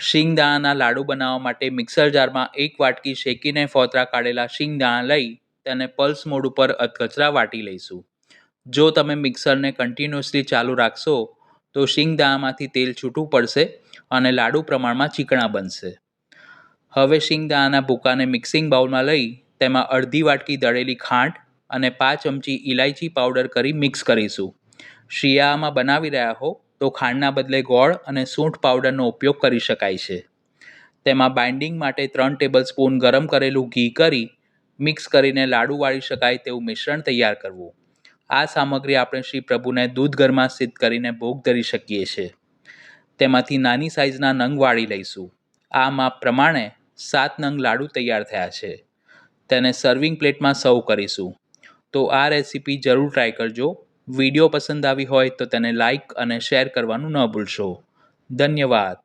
શિંગદાણાના લાડુ બનાવવા માટે મિક્સર જારમાં 1 વાટકી શેકીને ફોતરા કાઢેલા શિંગદાણા લઈ તેને પલ્સ મોડ ઉપર અધકચરા વાટી લઈશું. જો તમે મિક્સરને કન્ટિન્યુઅસલી ચાલુ રાખશો તો શિંગદાણામાંથી તેલ છૂટું પડશે અને લાડુ પ્રમાણમાં ચીકણા બનશે. હવે શિંગદાણાના ભૂકાને મિક્સિંગ બાઉલમાં લઈ તેમાં અડધી વાટકી દળેલી ખાંડ અને 5 ચમચી ઇલાયચી પાવડર કરી મિક્સ કરીશું. શિયાળામાં બનાવી રહ્યા હો તો ખાંડના બદલે ગોળ અને સૂંઠ પાવડરનો ઉપયોગ કરી શકાય છે. તેમાં બાઇન્ડિંગ માટે 3 ટેબલસ્પૂન ગરમ કરેલું ઘી કરી મિક્સ કરીને લાડુ વાળી શકાય તેવું મિશ્રણ તૈયાર કરવું. આ સામગ્રી આપણે શ્રી પ્રભુને દૂધ ઘરમાં સિદ્ધ કરીને ભોગ ધરી શકીએ છીએ. તેમાંથી નાની સાઇઝના નંગ વાળી લઈશું. આ માપ પ્રમાણે 7 નંગ લાડુ તૈયાર થયા છે. તેને સર્વિંગ પ્લેટમાં સર્વ કરીશું. તો આ રેસીપી જરૂર ટ્રાય કરજો. વિડીયો પસંદ આવી હોય તો તેને લાઇક અને શેર કરવાનું ન ભૂલશો. ધન્યવાદ.